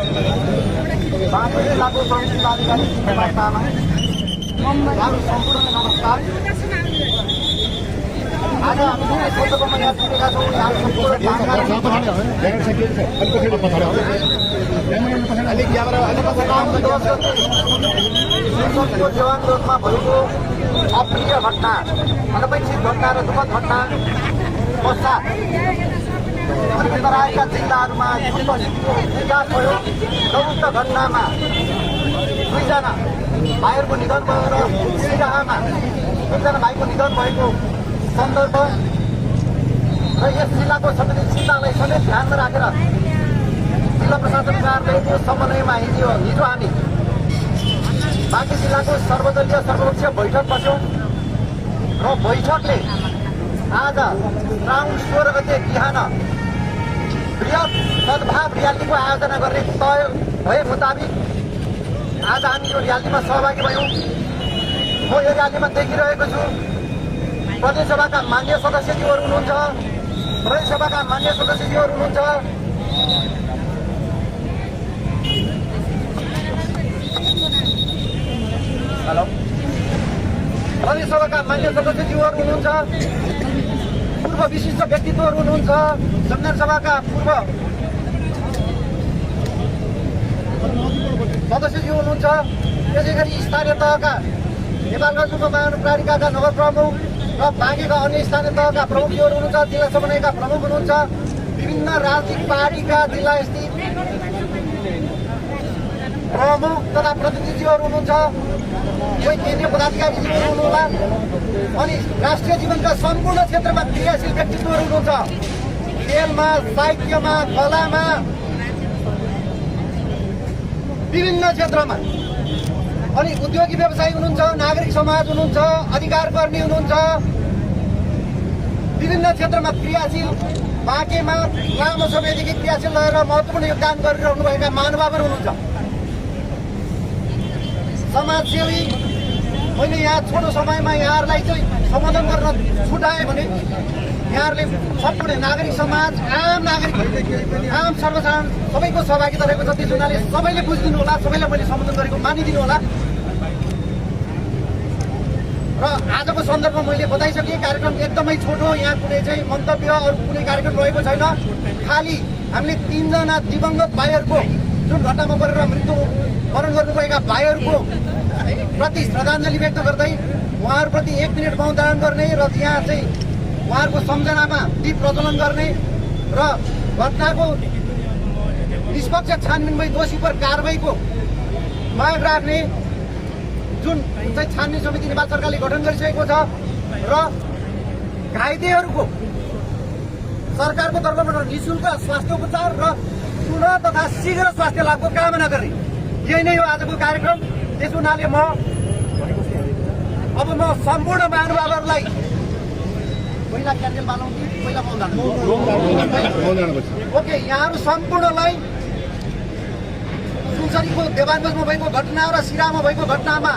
बाँकी जिल्लाको प्रमुख जिल्लाधिकारी वार्तामा यहाँहरू सम्पूर्णलाई नमस्कार। आज हामीले क्षेत्रकोमा यहाँ पुगेका छौँ। यहाँ सम्पूर्ण जवान रोडमा भएको अप्रिय घटना, अनपेक्षित घटना र दुःखद घटना पश्चात भित्र आएका जिल्लाहरूमा जुन किसिमको विकास भयो, उक्त घटनामा 2 जना भाइहरूको निधन भयो र सिराहामा 1 जना भाइको निधन भएको सन्दर्भ र यस जिल्लाको संवेदनशीलतालाई समेत ध्यानमा राखेर जिल्ला प्रशासन कार्यालयको समन्वयमा हिजो हामी बाँकी जिल्लाको सर्वदलीय सर्वपक्षीय बैठक बस्यौँ र बैठकले आज श्रावण 16 गते बिहान बृहत सद्भाव र्यालीको आयोजना गर्ने तय भए मुताबिक आज हामी यो र्यालीमा सहभागी भयौँ। म यो र्यालीमा देखिरहेको छु प्रदेशसभाका मान्य सदस्यज्यूहरू हुनुहुन्छ, प्रदेशसभाका मान्य सदस्यज्यूहरू हुनुहुन्छ, प्रदेशसभाका मान्य सदस्यज्यूहरू हुनुहुन्छ, पूर्व विशिष्ट व्यक्तित्वहरू हुनुहुन्छ, संविधान सभाका पूर्व सदस्यज्यू हुनुहुन्छ, त्यसै गरी स्थानीय तहका नेपालगञ्ज उपमहानगरपालिकाका नगर प्रमुख र बाँकीका अन्य स्थानीय तहका प्रमुखहरू हुनुहुन्छ, जिल्ला समन्वयका प्रमुख हुनुहुन्छ, विभिन्न राजनीतिक पार्टीका जिल्ला स्थित प्रमुख तथा प्रतिनिधिहरू हुनुहुन्छ, कोही केन्द्रीय पदाधिकारीहरू हुनुहुला अनि राष्ट्रिय जीवनका सम्पूर्ण क्षेत्रमा क्रियाशील व्यक्तित्वहरू हुनुहुन्छ। खेलमा, साहित्यमा, कलामा, विभिन्न क्षेत्रमा अनि उद्योगी व्यवसायी हुनुहुन्छ, नागरिक समाज हुनुहुन्छ, अधिकारकर्मी हुनुहुन्छ, विभिन्न क्षेत्रमा क्रियाशील बाँकेमा लामो समयदेखि क्रियाशील रहेर महत्त्वपूर्ण योगदान गरिरहनुभएका महानुभावहरू हुनुहुन्छ। समाजसेवी मैले यहाँ छोटो समयमा यहाँहरूलाई चाहिँ सम्बोधन गर्न छुटाएँ भने यहाँहरूले सम्पूर्ण नागरिक समाज, आम नागरिक, आम सर्वसाधारण सबैको सहभागिता रहेको छ। त्यस हुनाले सबैले बुझिदिनु होला, सबैलाई मैले सम्बोधन गरेको मानिदिनु होला। र आजको सन्दर्भमा मैले बताइसकेँ, कार्यक्रम एकदमै छोटो, यहाँ कुनै चाहिँ मन्तव्य अरू कुनै कार्यक्रम रहेको छैन। खालि हामीले 3 जना दिवंगत भाइहरूको जुन घटनामा परेर मृत्युवरण गर्नुभएका भाइहरूको प्रति श्रद्धाञ्जली व्यक्त गर्दै उहाँहरूप्रति 1 मिनट मौन धारण गर्ने र यहाँ चाहिँ उहाँहरूको सम्झनामा दीप प्रज्वलन गर्ने र घटनाको निष्पक्ष छानबिन भई दोषी पर कारबाहीको माग राख्ने जुन चाहिँ छानबिन समिति नेपाल सरकारले गठन गरिसकेको छ र घाइतेहरूको सरकारको तर्फबाट निःशुल्क स्वास्थ्य उपचार र पुनः तथा शीघ्र स्वास्थ्य लाभको कामना गर्ने, यही नै हो आजको कार्यक्रम। त्यस हुनाले म सम्पूर्ण महानुभावहरूलाई पहिला क्यान्डेल बालौँ कि पहिला ओके, यहाँहरू सम्पूर्णलाई सुनसरीको देवानगञ्जमा भएको घटना र सिराहामा भएको घटनामा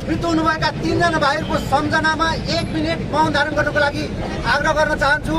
मृत्यु हुनुभएका 3 जना भाइहरूको सम्झनामा 1 मिनट मौन धारण गर्नको लागि आग्रह गर्न चाहन्छु।